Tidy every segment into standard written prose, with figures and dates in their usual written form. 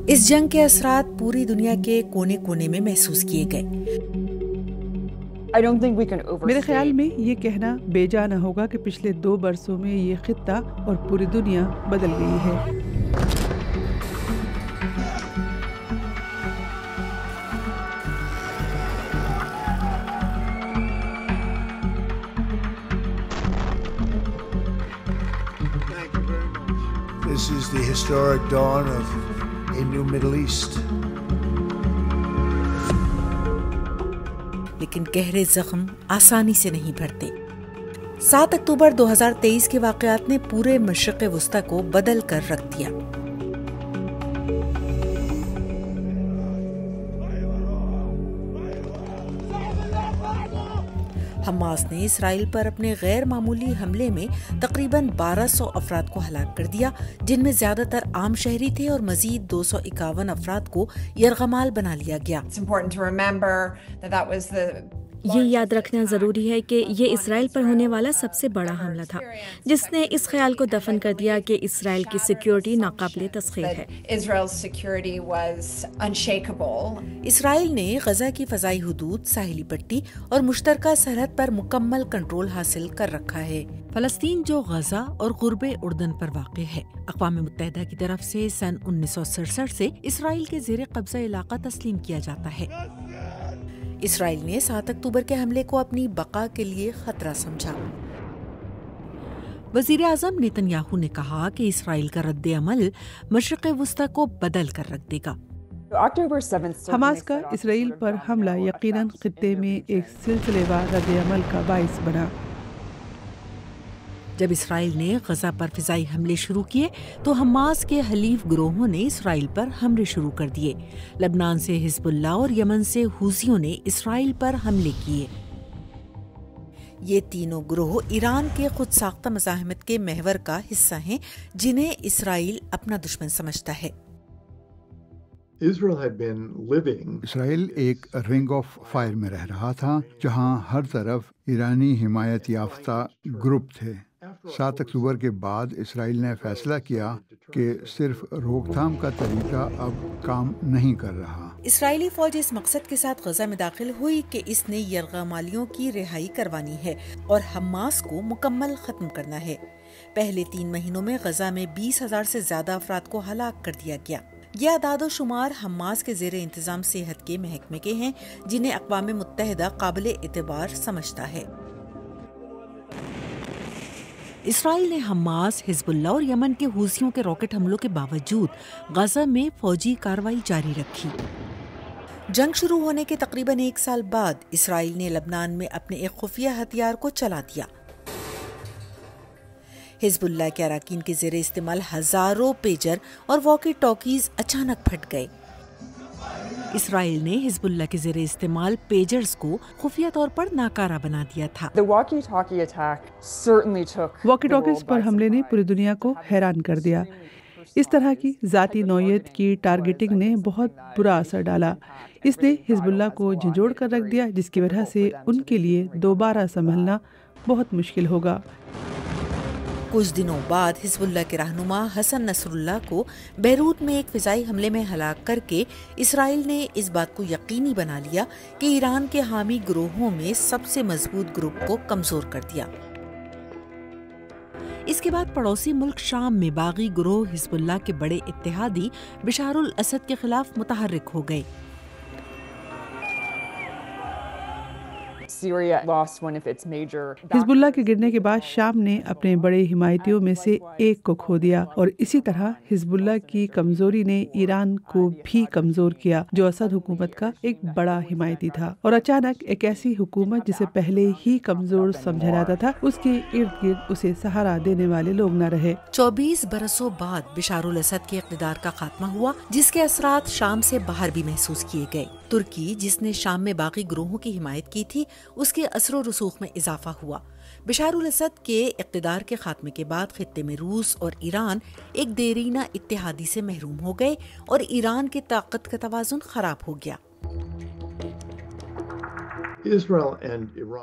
اس جنگ کے اثرات پوری دنیا کے کونے کونے میں محسوس کیے گئے۔ میرے خیال میں یہ کہنا بے جا نہ ہوگا کہ پچھلے 2 برسوں میں یہ خطہ اور پوری دنیا بدل گئی ہے۔ This is the historic dawn of a new Middle East. لیکن گہرے زخم آسانی سے نہیں بھرتے۔ 7 اکتوبر 2023 کے واقعات نے پورے مشرق وسطی کو بدل کر رکھ دیا۔ حماس نے اسرائیل پر اپنے غیر معمولی حملے میں تقریباً 1200 افراد کو ہلاک کر دیا، جن میں زیادہ تر عام شہری تھے اور مزید 251 افراد کو یرغمال بنا لیا گیا۔ یہ یاد رکھنا ضروری ہے کہ یہ اسرائیل پر ہونے والا سب سے بڑا حملہ تھا، جس نے اس خیال کو دفن کر دیا کہ اسرائیل کی سیکیورٹی ناقابل تسخیر ہے۔ اسرائیل نے غزہ کی فضائی حدود، ساحلی پٹی اور مشترکہ سرحد پر مکمل کنٹرول حاصل کر رکھا ہے۔ فلسطین جو غزہ اور قرب اردن پر واقع ہے، اقوام متحدہ کی طرف سے سن 1967 سے اسرائیل کے زیر قبضہ علاقہ تسلیم کیا جاتا ہے۔ اسرائیل نے 7 اکتوبر کے حملے کو اپنی بقا کے لیے خطرہ سمجھا۔ وزیر اعظم نیتن یاہو نے کہا کہ اسرائیل کا رد عمل مشرق وسطی کو بدل کر رکھ دے گا۔ حماس کا اسرائیل پر حملہ یقیناً خطے میں ایک سلسلے وار رد عمل کا باعث بنا۔ جب اسرائیل نے غزہ پر فضائی حملے شروع کیے تو حماس کے حلیف گروہوں نے اسرائیل پر حملے شروع کر دیے۔ لبنان سے حزب اللہ اور یمن سے حوثیوں نے اسرائیل پر حملے کیے۔ یہ تینوں گروہ ایران کے خود ساختہ مزاحمت کے محور کا حصہ ہیں، جنہیں اسرائیل اپنا دشمن سمجھتا ہے۔ اسرائیل ایک رنگ آف فائر میں رہ رہا تھا، جہاں ہر طرف ایرانی حمایت یافتہ گروپ تھے۔ 7 اکتوبر کے بعد اسرائیل نے فیصلہ کیا کہ صرف روک تھام کا طریقہ اب کام نہیں کر رہا۔ اسرائیلی فوج اس مقصد کے ساتھ غزہ میں داخل ہوئی کہ اس نے یرغمالیوں کی رہائی کروانی ہے اور حماس کو مکمل ختم کرنا ہے۔ پہلے 3 مہینوں میں غزہ میں 20,000 سے زیادہ افراد کو ہلاک کر دیا گیا۔ یہ اعداد و شمار حماس کے زیر انتظام صحت کے محکمے کے ہیں، جنہیں اقوام متحدہ قابل اعتبار سمجھتا ہے۔ اسرائیل نے حماس، حزب اللہ اور یمن کے حوثیوں کے راکٹ حملوں کے باوجود غزہ میں فوجی کارروائی جاری رکھی۔ جنگ شروع ہونے کے تقریباً 1 سال بعد اسرائیل نے لبنان میں اپنے ایک خفیہ ہتھیار کو چلا دیا۔ حزب اللہ کے اراکین کے زیر استعمال ہزاروں پیجر اور واکی ٹاکیز اچانک پھٹ گئے۔ اسرائیل نے حزب اللہ کے زیر استعمال پیجرز کو خفیہ طور پر ناکارہ بنا دیا تھا۔ واکی ٹاکیز پر حملے نے پوری دنیا کو حیران کر دیا۔ اس طرح کی ذاتی نوعیت کی ٹارگیٹنگ نے بہت برا اثر ڈالا۔ اس نے حزب اللہ کو جھنجھوڑ کر رکھ دیا، جس کی وجہ سے ان کے لیے دوبارہ سنبھلنا بہت مشکل ہوگا۔ کچھ دنوں بعد حزب اللہ کے رہنما حسن نصر اللہ کو بیروت میں ایک فضائی حملے میں ہلاک کر کے اسرائیل نے اس بات کو یقینی بنا لیا کہ ایران کے حامی گروہوں میں سب سے مضبوط گروپ کو کمزور کر دیا۔ اس کے بعد پڑوسی ملک شام میں باغی گروہ حزب اللہ کے بڑے اتحادی بشار الاسد کے خلاف متحرک ہو گئے۔ حزب اللہ کے گرنے کے بعد شام نے اپنے بڑے حمایتیوں میں سے ایک کو کھو دیا، اور اسی طرح حزب اللہ کی کمزوری نے ایران کو بھی کمزور کیا، جو اسد حکومت کا ایک بڑا حمایتی تھا۔ اور اچانک ایک ایسی حکومت جسے پہلے ہی کمزور سمجھا جاتا تھا، اس کے ارد گرد اسے سہارا دینے والے لوگ نہ رہے۔ 24 برسوں بعد بشار الاسد کے اقتدار کا خاتمہ ہوا، جس کے اثرات شام سے باہر بھی محسوس کیے گئے۔ ترکی، جس نے شام میں باقی گروہوں کی حمایت کی تھی، اس کے اثر و رسوخ میں اضافہ ہوا۔ بشار الاسد کے اقتدار کے خاتمے کے بعد خطے میں روس اور ایران ایک دیرینہ اتحادی سے محروم ہو گئے اور ایران کی طاقت کا توازن خراب ہو گیا۔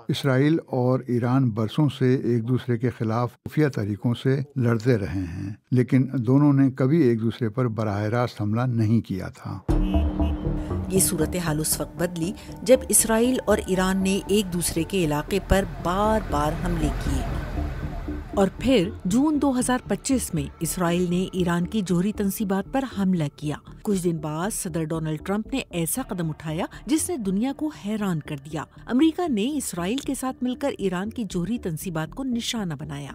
اسرائیل اور ایران برسوں سے ایک دوسرے کے خلاف خفیہ طریقوں سے لڑتے رہے ہیں، لیکن دونوں نے کبھی ایک دوسرے پر براہ راست حملہ نہیں کیا تھا۔ یہ صورتحال اس وقت بدلی جب اسرائیل اور ایران نے ایک دوسرے کے علاقے پر بار بار حملے کیے، اور پھر جون 2025 میں اسرائیل نے ایران کی جوہری تنصیبات پر حملہ کیا۔ کچھ دن بعد صدر ڈونلڈ ٹرمپ نے ایسا قدم اٹھایا جس نے دنیا کو حیران کر دیا۔ امریکہ نے اسرائیل کے ساتھ مل کر ایران کی جوہری تنصیبات کو نشانہ بنایا۔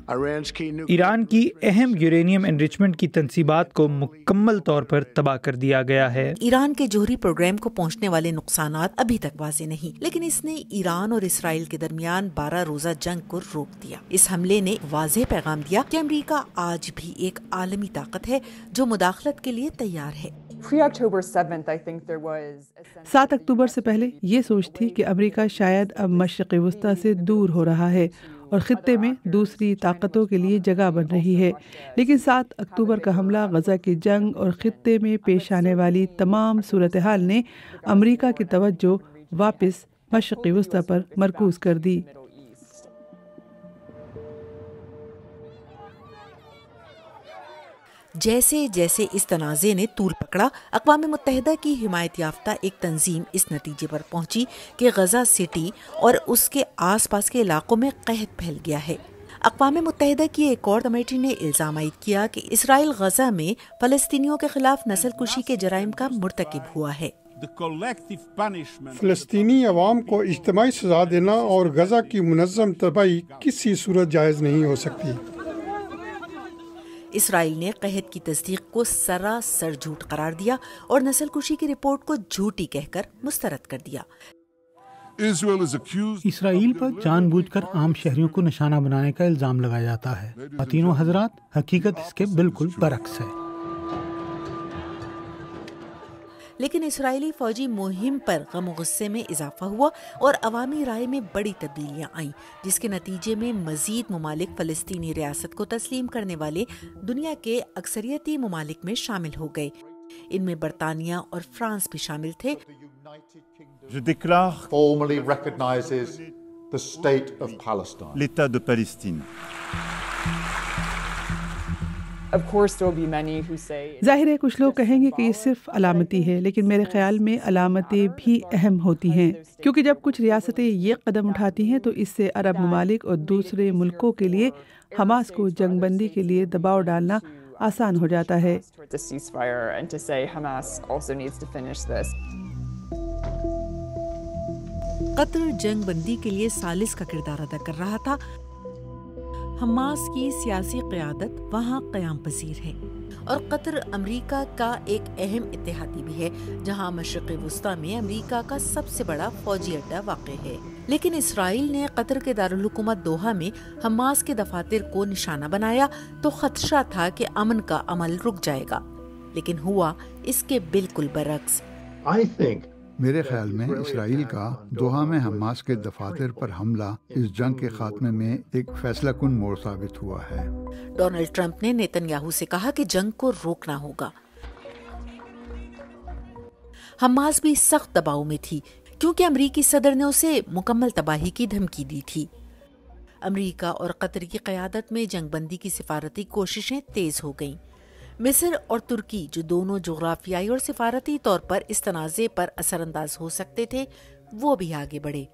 ایران کی اہم یورینیم انریچمنٹ کی تنصیبات کو مکمل طور پر تباہ کر دیا گیا ہے۔ ایران کے جوہری پروگرام کو پہنچنے والے نقصانات ابھی تک واضح نہیں، لیکن اس نے ایران اور اسرائیل کے درمیان 12 روزہ جنگ کو روک دیا۔ اس حملے نے واضح پیغام دیا کہ امریکہ آج بھی ایک عالمی طاقت ہے جو مداخلت کے لیے تیار ہے۔ 7 اکتوبر سے پہلے یہ سوچ تھی کہ امریکہ شاید اب مشرق وسطی سے دور ہو رہا ہے اور خطے میں دوسری طاقتوں کے لیے جگہ بن رہی ہے، لیکن 7 اکتوبر کا حملہ، غزہ کی جنگ اور خطے میں پیش آنے والی تمام صورتحال نے امریکہ کی توجہ واپس مشرق وسطی پر مرکوز کر دی۔ جیسے جیسے اس تنازع نے طول پکڑا، اقوام متحدہ کی حمایت یافتہ ایک تنظیم اس نتیجے پر پہنچی کہ غزہ سٹی اور اس کے آس پاس کے علاقوں میں قحط پھیل گیا ہے۔ اقوام متحدہ کی ایک اور کمیٹی نے الزام عائد کیا کہ اسرائیل غزہ میں فلسطینیوں کے خلاف نسل کشی کے جرائم کا مرتکب ہوا ہے۔ فلسطینی عوام کو اجتماعی سزا دینا اور غزہ کی منظم تباہی کسی صورت جائز نہیں ہو سکتی۔ اسرائیل نے قحط کی تصدیق کو سراسر جھوٹ قرار دیا اور نسل کشی کی رپورٹ کو جھوٹی کہہ کر مسترد کر دیا۔ اسرائیل پر جان بوجھ کر عام شہریوں کو نشانہ بنانے کا الزام لگایا جاتا ہے۔ خواتین و حضرات، حقیقت اس کے بالکل برعکس ہے۔ لیکن اسرائیلی فوجی مہم پر غم و غصے میں اضافہ ہوا اور عوامی رائے میں بڑی تبدیلیاں آئیں، جس کے نتیجے میں مزید ممالک فلسطینی ریاست کو تسلیم کرنے والے دنیا کے اکثریتی ممالک میں شامل ہو گئے۔ ان میں برطانیہ اور فرانس بھی شامل تھے۔ formally recognizes the state of Palestine. l'État de Palestine. ظاہر ہے کچھ لوگ کہیں گے کہ یہ صرف علامتی ہے، لیکن میرے خیال میں علامتیں بھی اہم ہوتی ہیں، کیونکہ جب کچھ ریاستیں یہ قدم اٹھاتی ہیں تو اس سے عرب ممالک اور دوسرے ملکوں کے لیے حماس کو جنگ بندی کے لیے دباؤ ڈالنا آسان ہو جاتا ہے۔ قطر جنگ بندی کے لیے ثالث کا کردار ادا کر رہا تھا۔ حماس کی سیاسی قیادت وہاں قیام پذیر ہے اور قطر امریکہ کا ایک اہم اتحادی بھی ہے، جہاں مشرق وسطی میں امریکہ کا سب سے بڑا فوجی اڈہ واقع ہے۔ لیکن اسرائیل نے قطر کے دارالحکومت دوحہ میں حماس کے دفاتر کو نشانہ بنایا تو خدشہ تھا کہ امن کا عمل رک جائے گا، لیکن ہوا اس کے بالکل برعکس۔ میرے خیال میں اسرائیل کا دوحہ میں حماس کے دفاتر پر حملہ اس جنگ کے خاتمے میں ایک فیصلہ کن موڑ ثابت ہوا ہے۔ ڈونلڈ ٹرمپ نے نیتن یاہو سے کہا کہ جنگ کو روکنا ہوگا۔ حماس بھی سخت دباؤ میں تھی کیونکہ امریکی صدر نے اسے مکمل تباہی کی دھمکی دی تھی۔ امریکہ اور قطر کی قیادت میں جنگ بندی کی سفارتی کوششیں تیز ہو گئیں۔ مصر اور ترکی، جو دونوں جغرافیائی اور سفارتی طور پر اس تنازع پر اثر انداز ہو سکتے تھے، وہ بھی آگے بڑھے۔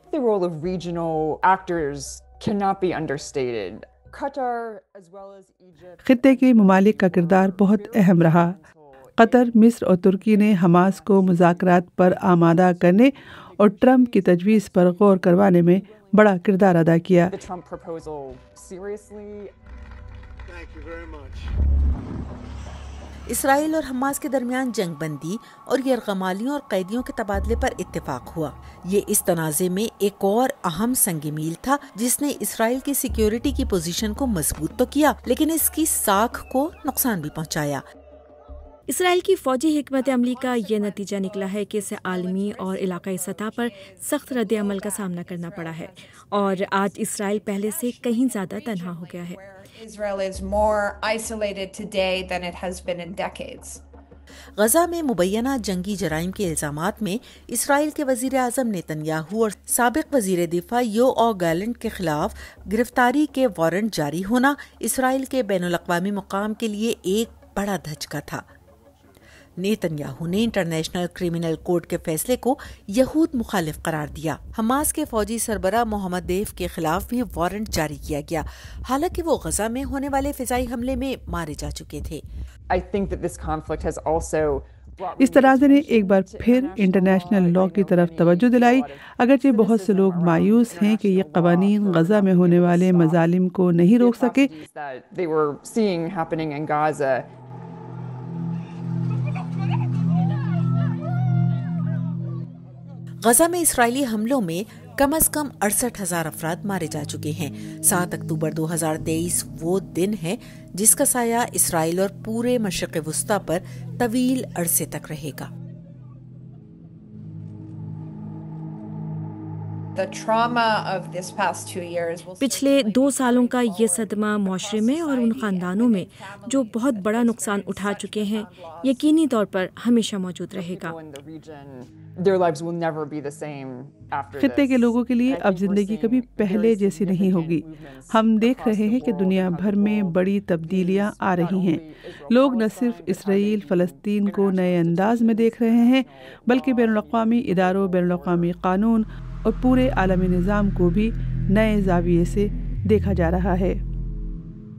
خطے کے ممالک کا کردار بہت اہم رہا۔ قطر، مصر اور ترکی نے حماس کو مذاکرات پر آمادہ کرنے اور ٹرمپ کی تجویز پر غور کروانے میں بڑا کردار ادا کیا۔ اسرائیل اور حماس کے درمیان جنگ بندی اور یرغمالیوں اور قیدیوں کے تبادلے پر اتفاق ہوا۔ یہ اس تنازع میں ایک اور اہم سنگ میل تھا جس نے اسرائیل کی سیکیورٹی کی پوزیشن کو مضبوط تو کیا، لیکن اس کی ساکھ کو نقصان بھی پہنچایا۔ اسرائیل کی فوجی حکمت عملی کا یہ نتیجہ نکلا ہے کہ اسے عالمی اور علاقائی سطح پر سخت رد عمل کا سامنا کرنا پڑا ہے، اور آج اسرائیل پہلے سے کہیں زیادہ تنہا ہو گیا ہے۔ Israel is more isolated today than it has been in decades. Gaza میں مبینہ جنگی جرائم کے الزامات میں اسرائیل کے وزیر اعظم نیتن یاہو اور سابق وزیر دفاع یوآو گالنٹ کے خلاف گرفتاری کے وارنٹ جاری ہونا اسرائیل کے بین الاقوامی مقام کے لیے ایک بڑا دھچکا تھا۔ نیتن یاہو نے انٹرنیشنل کرمنل کورٹ کے فیصلے کو یہود مخالف قرار دیا۔ حماس کے فوجی سربراہ محمد دیف کے خلاف بھی وارنٹ جاری کیا گیا، حالانکہ وہ غزہ میں ہونے والے فضائی حملے میں مارے جا چکے تھے۔ اس تنازع نے ایک بار پھر انٹرنیشنل لاء کی طرف توجہ دلائی، اگرچہ بہت سے لوگ مایوس ہیں کہ یہ قوانین غزہ میں ہونے والے مظالم کو نہیں روک سکے۔ غزہ میں اسرائیلی حملوں میں کم از کم 68,000 افراد مارے جا چکے ہیں۔ 7 اکتوبر 2023 وہ دن ہے جس کا سایہ اسرائیل اور پورے مشرق وسطیٰ پر طویل عرصے تک رہے گا۔ پچھلے 2 سالوں کا یہ صدمہ معاشرے میں اور ان خاندانوں میں جو بہت بڑا نقصان اٹھا چکے ہیں یقینی طور پر ہمیشہ موجود رہے گا۔ خطے کے لوگوں کے لیے اب زندگی کبھی پہلے جیسی نہیں ہوگی۔ ہم دیکھ رہے ہیں کہ دنیا بھر میں بڑی تبدیلیاں آ رہی ہیں۔ لوگ نہ صرف اسرائیل فلسطین کو نئے انداز میں دیکھ رہے ہیں بلکہ بین الاقوامی اداروں، بین الاقوامی قانون اور پورے عالمی نظام کو بھی نئے زاویے سے دیکھا جا رہا ہے۔